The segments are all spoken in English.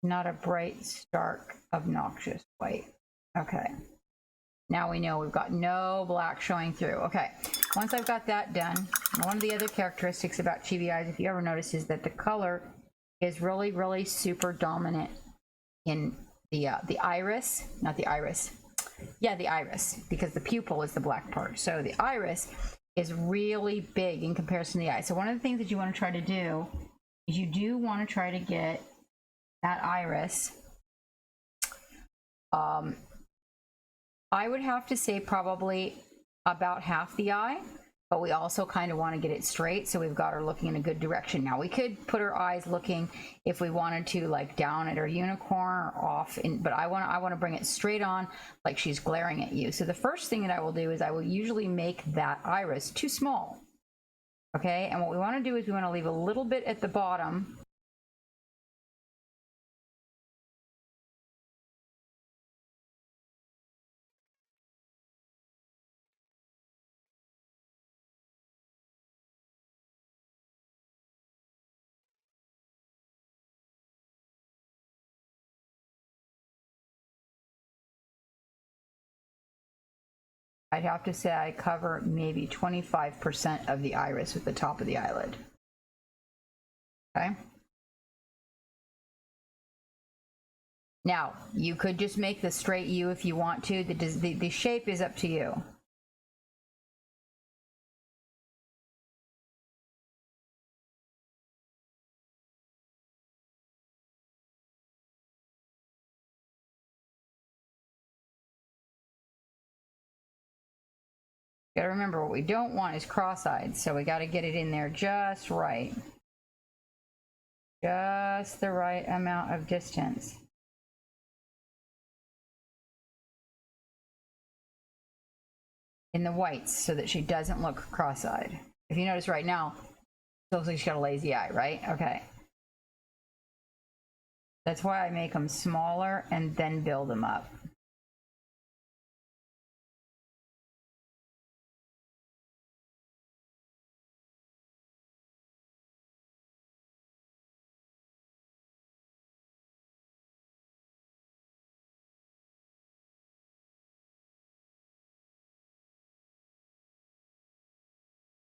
Not a bright, stark, obnoxious white. Okay. Now we know we've got no black showing through. Okay. Once I've got that done, one of the other characteristics about chibi eyes, if you ever notice, is that the color is really, really super dominant in the iris, not the iris. Yeah, the iris, because the pupil is the black part. So the iris is really big in comparison to the eye. So one of the things that you want to try to do is you do want to try to get that iris. I would have to say probably about half the eye, but we also kind of want to get it straight, so we've got her looking in a good direction. Now we could put her eyes looking, if we wanted to, like down at her unicorn or off in, but I want to bring it straight on, like she's glaring at you. So the first thing that I will do is I will usually make that iris too small. Okay, and what we want to do is we want to leave a little bit at the bottom. I'd have to say I cover maybe 25% of the iris with the top of the eyelid. Okay. Now, you could just make the straight U if you want to. The shape is up to you. Gotta remember, what we don't want is cross-eyed, so we gotta get it in there just right. Just the right amount of distance. In the whites, so that she doesn't look cross-eyed. If you notice right now, it looks like she's got a lazy eye, right? Okay. That's why I make them smaller and then build them up.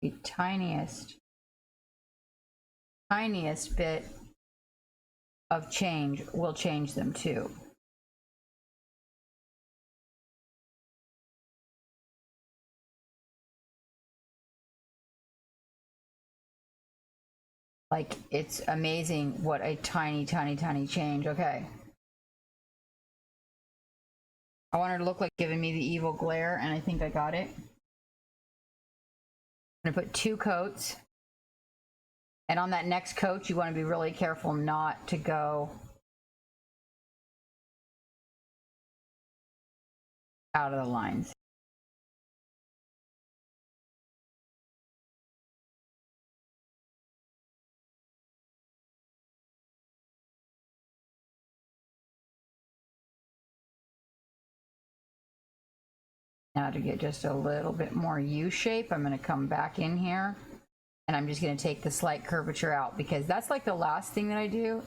The tiniest bit of change will change them too. Like, it's amazing what a tiny change. Okay. I want her to look like giving me the evil glare, and I think I got it. I'm gonna put 2 coats. And on that next coat, you want to be really careful not to go out of the lines. Now to get just a little bit more U shape, I'm going to come back in here and I'm just going to take the slight curvature out, because that's like the last thing that I do,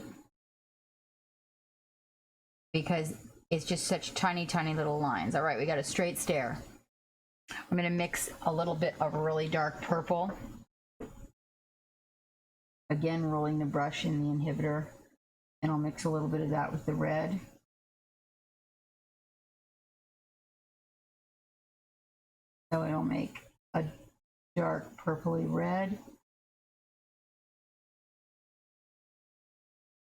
because it's just such tiny little lines. All right, we got a straight stare. I'm going to mix a little bit of really dark purple. Again, rolling the brush in the inhibitor, and I'll mix a little bit of that with the red. So it'll make a dark purpley red.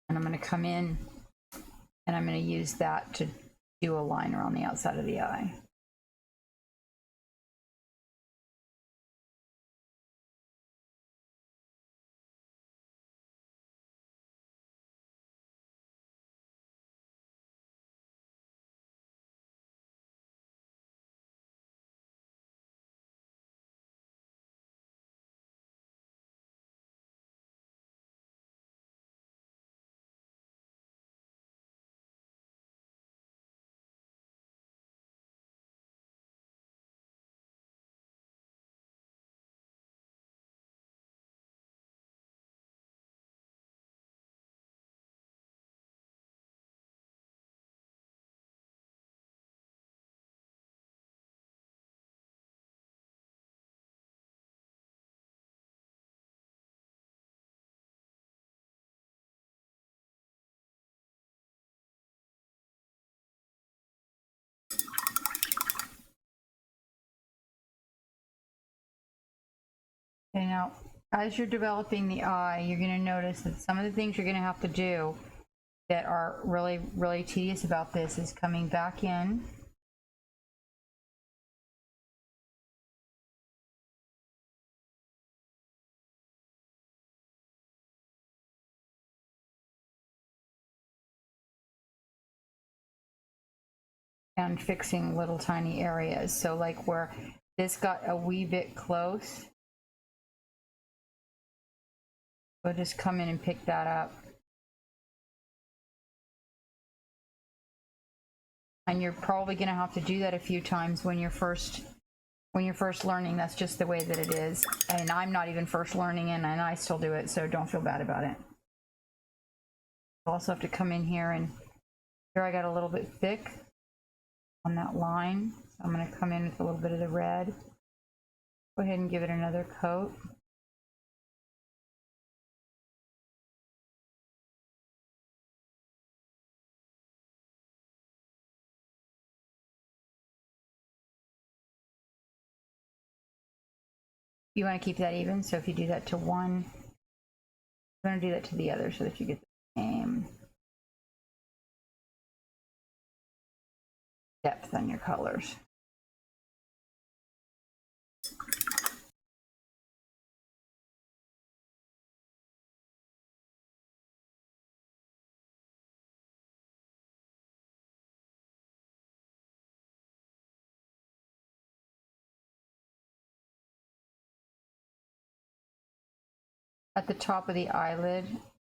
And I'm going to come in and I'm going to use that to do a liner on the outside of the eye. Okay, now as you're developing the eye, you're going to notice that some of the things you're going to have to do that are really, really tedious about this is coming back in. And fixing little tiny areas. So like where this got a wee bit close, we'll just come in and pick that up. And you're probably going to have to do that a few times when you're first learning. That's just the way that it is. And I'm not even first learning, and I still do it, so don't feel bad about it. You also have to come in here, and here I got a little bit thick on that line. So I'm going to come in with a little bit of the red. Go ahead and give it another coat. You want to keep that even, so if you do that to one, you're going to do that to the other so that you get the same depth on your colors. At the top of the eyelid,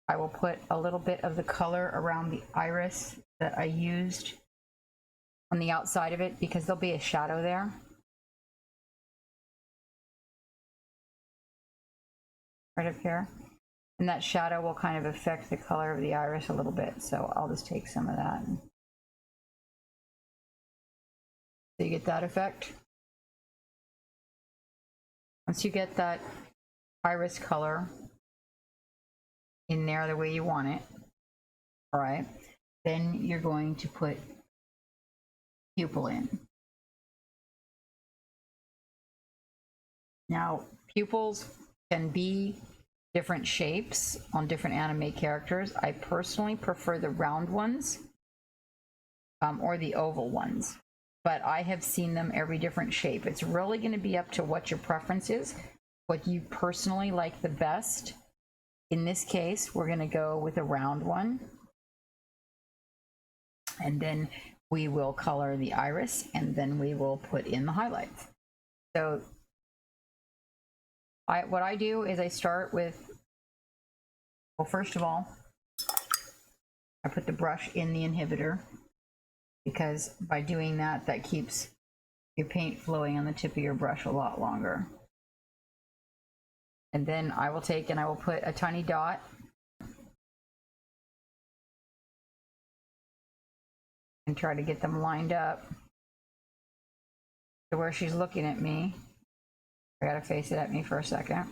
I will put a little bit of the color around the iris that I used on the outside of it, because there'll be a shadow there. Right up here. And that shadow will kind of affect the color of the iris a little bit. So I'll just take some of that. So you get that effect. Once you get that iris color in there the way you want it, all right, then you're going to put pupil in. Now, pupils can be different shapes on different anime characters. I personally prefer the round ones or the oval ones, but I have seen them every different shape. It's really going to be up to what your preference is, what you personally like the best. In this case, we're going to go with a round one, and then we will color the iris, and then we will put in the highlights. So what I do is I start with, well, first of all, I put the brush in the inhibitor, because by doing that, that keeps your paint flowing on the tip of your brush a lot longer. And then I will take and I will put a tiny dot and try to get them lined up to where she's looking at me. I gotta face it at me for a second.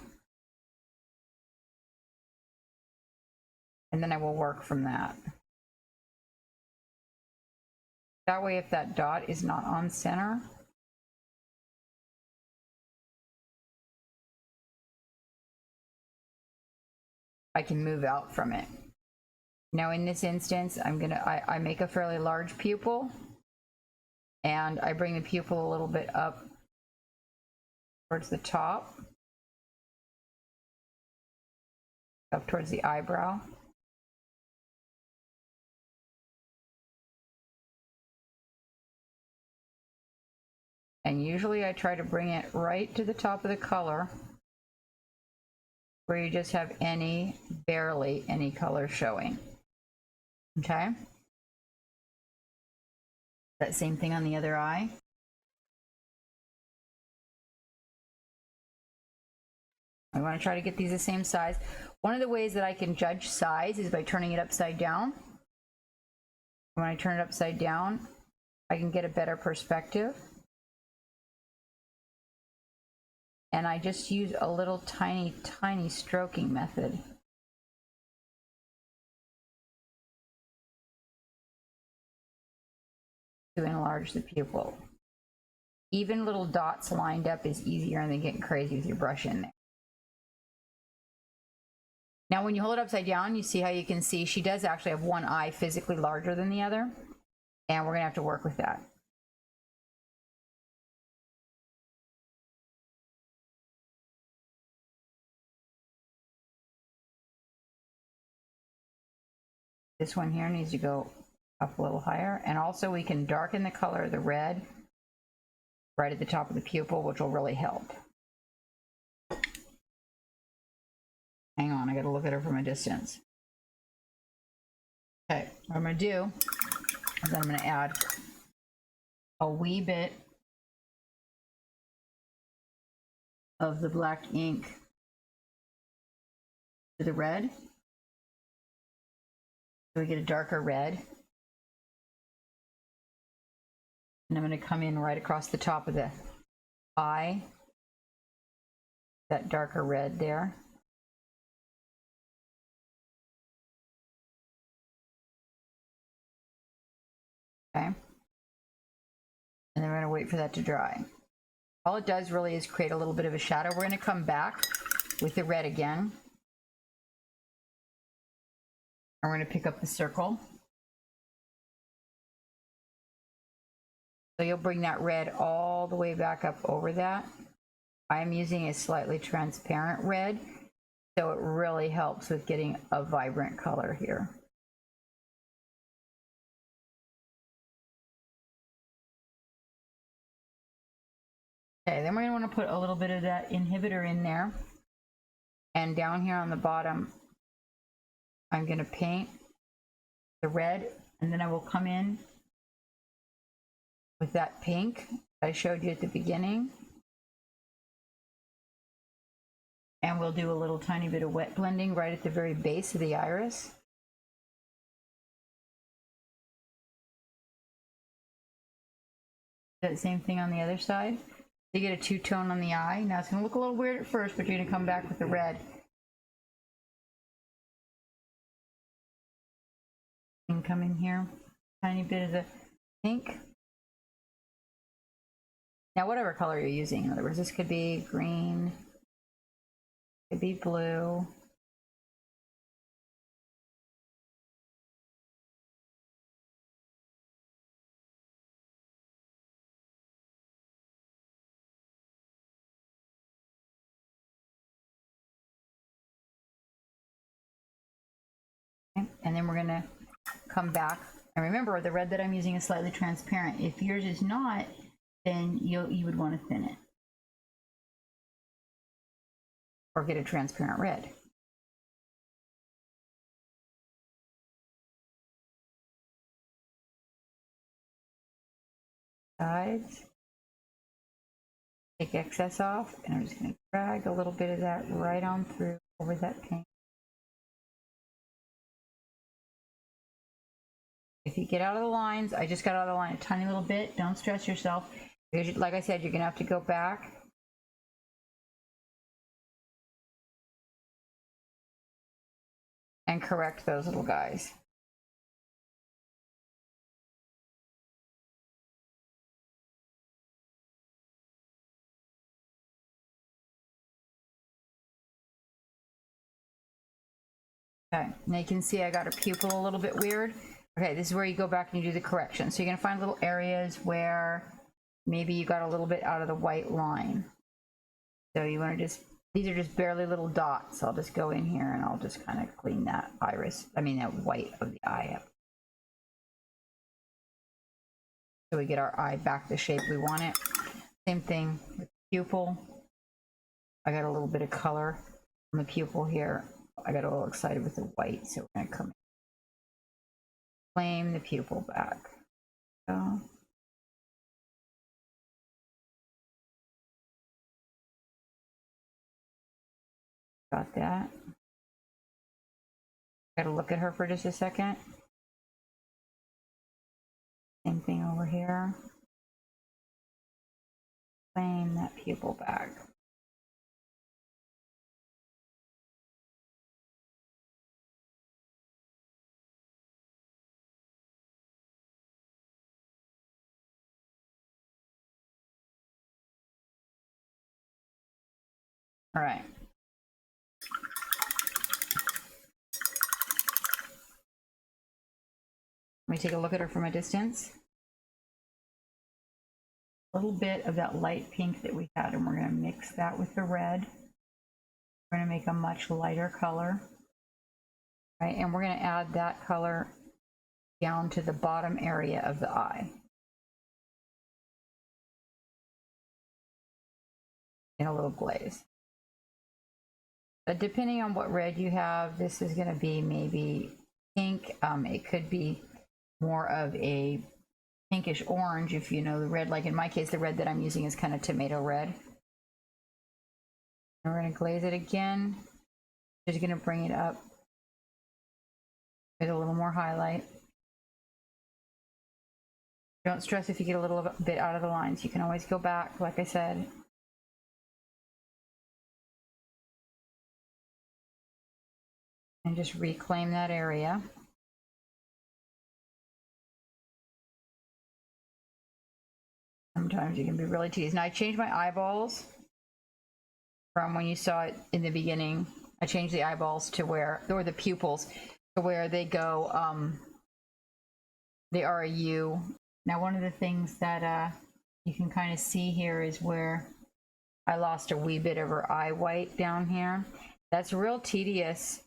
And then I will work from that. That way, if that dot is not on center, I can move out from it. Now in this instance, I make a fairly large pupil, and I bring the pupil a little bit up towards the top, up towards the eyebrow. And usually I try to bring it right to the top of the color, where you just have barely any color showing. Okay? That same thing on the other eye. I want to try to get these the same size. One of the ways that I can judge size is by turning it upside down. When I turn it upside down, I can get a better perspective. And I just use a little tiny, tiny stroking method. To enlarge the pupil. Even little dots lined up is easier than getting crazy with your brush in there. Now, when you hold it upside down, you see how you can see she does actually have one eye physically larger than the other. And we're gonna have to work with that. This one here needs to go up a little higher. And also we can darken the color of the red right at the top of the pupil, which will really help. Hang on, I gotta look at her from a distance. Okay, what I'm gonna do is I'm gonna add a wee bit of the black ink to the red. So we get a darker red. And I'm going to come in right across the top of the eye. That darker red there. Okay. And then we're going to wait for that to dry. All it does really is create a little bit of a shadow. We're going to come back with the red again. And we're going to pick up the circle. So you'll bring that red all the way back up over that. I'm using a slightly transparent red, so it really helps with getting a vibrant color here. Okay, then we're going to want to put a little bit of that inhibitor in there. And down here on the bottom, I'm going to paint the red, and then I will come in with that pink I showed you at the beginning. And we'll do a little tiny bit of wet blending right at the very base of the iris. That same thing on the other side. You get a two-tone on the eye. Now it's going to look a little weird at first, but you're going to come back with the red. And come in here, tiny bit of the pink. Now, whatever color you're using, in other words, this could be green, could be blue. Okay. And then we're going to come back. And remember, the red that I'm using is slightly transparent. If yours is not, then you would want to thin it. Or get a transparent red. Sides. Take excess off, and I'm just going to drag a little bit of that right on through over that pink. If you get out of the lines, I just got out of the line a tiny little bit. Don't stress yourself. Because like I said, you're going to have to go back. And correct those little guys. Okay, now you can see I got her pupil a little bit weird. Okay, this is where you go back and you do the correction. So you're going to find little areas where maybe you got a little bit out of the white line. So you want to just, these are just barely little dots. I'll just go in here and I'll just kind of clean that iris, that white of the eye up. So we get our eye back the shape we want it. Same thing with the pupil. I got a little bit of color on the pupil here. I got a little excited with the white, so we're going to come in. Flame the pupil back. So. Got that. Got to look at her for just a second. Same thing over here. Flame that pupil back. All right. Let me take a look at her from a distance. A little bit of that light pink that we had, and we're going to mix that with the red. We're going to make a much lighter color, right? And we're going to add that color down to the bottom area of the eye. In a little glaze. But depending on what red you have, this is going to be maybe pink. It could be more of a pinkish orange if you know the red. Like in my case, the red that I'm using is kind of tomato red. And we're going to glaze it again. Just going to bring it up with a little more highlight. Don't stress if you get a little bit out of the lines. You can always go back, like I said. And just reclaim that area. Sometimes you can be really tedious. Now I changed my eyeballs from when you saw it in the beginning. I changed the eyeballs to where, or the pupils, to where they go, they are a U. Now one of the things that you can kind of see here is where I lost a wee bit of her eye white down here. That's real tedious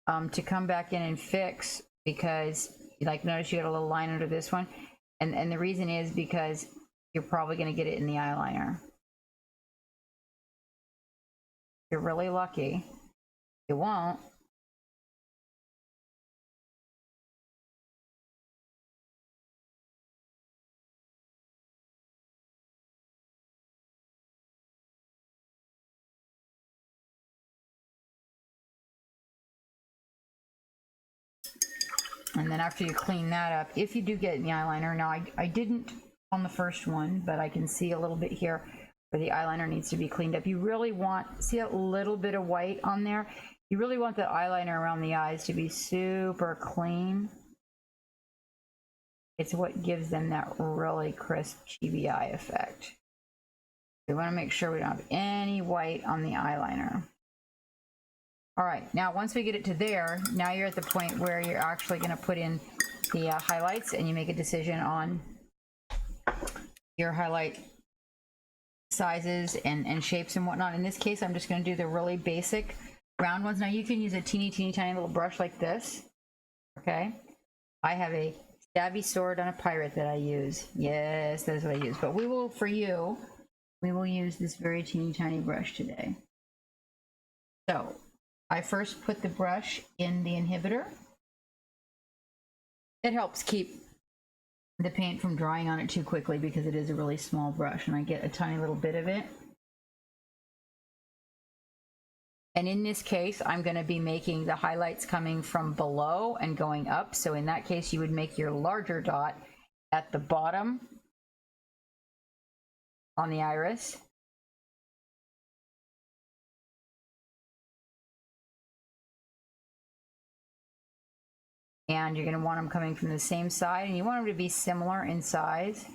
to come back in and fix, because like notice you got a little line under this one, and the reason is because you're probably going to get it in the eyeliner. You're really lucky. You won't. And then after you clean that up, if you do get it in the eyeliner, now I didn't on the first one, but I can see a little bit here where the eyeliner needs to be cleaned up. You really want, see a little bit of white on there? You really want the eyeliner around the eyes to be super clean. It's what gives them that really crisp chibi eye effect. We want to make sure we don't have any white on the eyeliner. All right, now once we get it to there, now you're at the point where you're actually going to put in the highlights, and you make a decision on your highlight sizes and shapes and whatnot. In this case, I'm just going to do the really basic round ones. Now you can use a teeny tiny little brush like this. Okay, I have a stabby sword on a pirate that I use. Yes, that's what I use. But we will, for you, we will use this very teeny tiny brush today. So I first put the brush in the inhibitor. It helps keep the paint from drying on it too quickly because it is a really small brush, and I get a tiny little bit of it. And in this case, I'm going to be making the highlights coming from below and going up. So in that case, you would make your larger dot at the bottom on the iris. And you're going to want them coming from the same side, and you want them to be similar in size.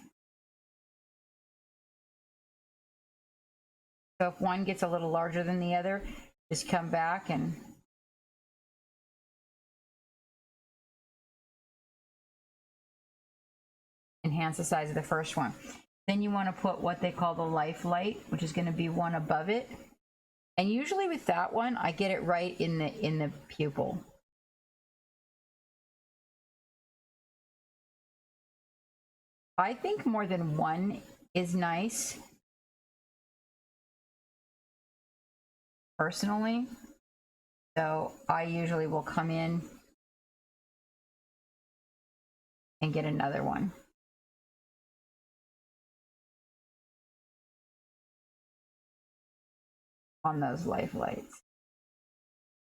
So if one gets a little larger than the other, just come back and enhance the size of the first one. Then you want to put what they call the life light, which is going to be one above it. And usually with that one, I get it right in the pupil. I think more than one is nice, personally. So I usually will come in and get another one. On those life lights.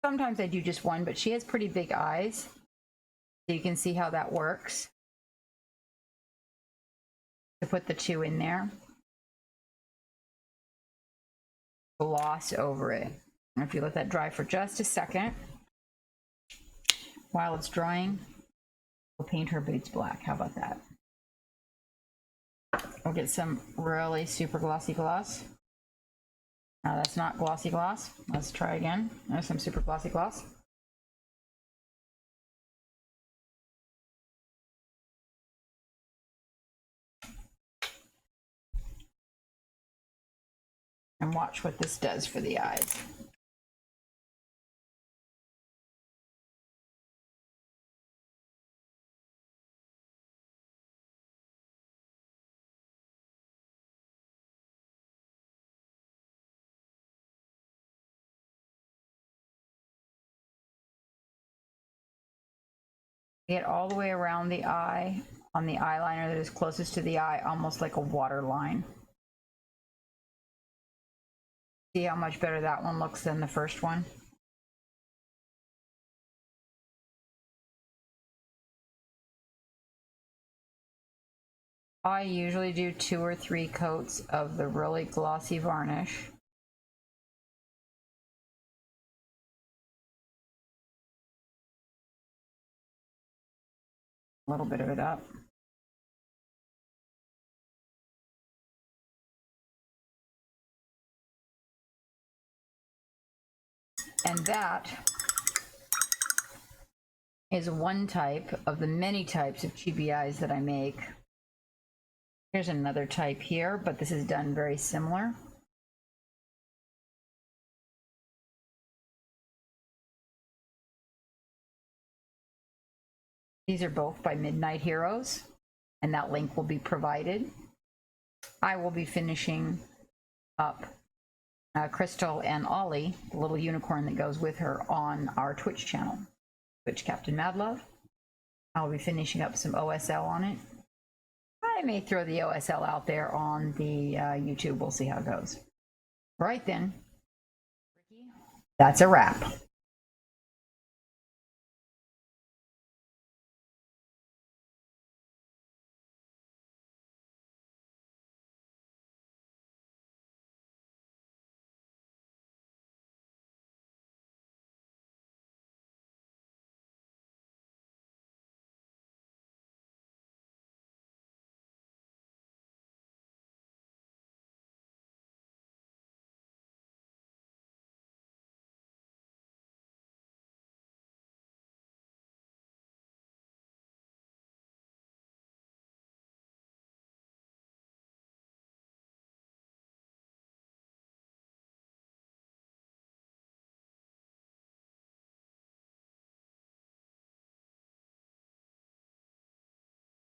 Sometimes I do just one, but she has pretty big eyes, so you can see how that works. To put the two in there, gloss over it. And if you let that dry for just a second, while it's drying, we'll paint her boots black. How about that? We'll get some really super glossy gloss. No, that's not glossy gloss. Let's try again. There's some super glossy gloss. And watch what this does for the eyes. Get all the way around the eye on the eyeliner that is closest to the eye, almost like a water line. See how much better that one looks than the first one? I usually do 2 or 3 coats of the really glossy varnish. A little bit of it up. And that is one type of the many types of chibi eyes that I make. Here's another type here, but this is done very similar. These are both by Midnight Heroes, and that link will be provided. I will be finishing up Crystal and Ollie, the little unicorn that goes with her, on our Twitch channel, Twitch Captain Madlove. I'll be finishing up some OSL on it. I may throw the OSL out there on the YouTube. We'll see how it goes. Right then, that's a wrap.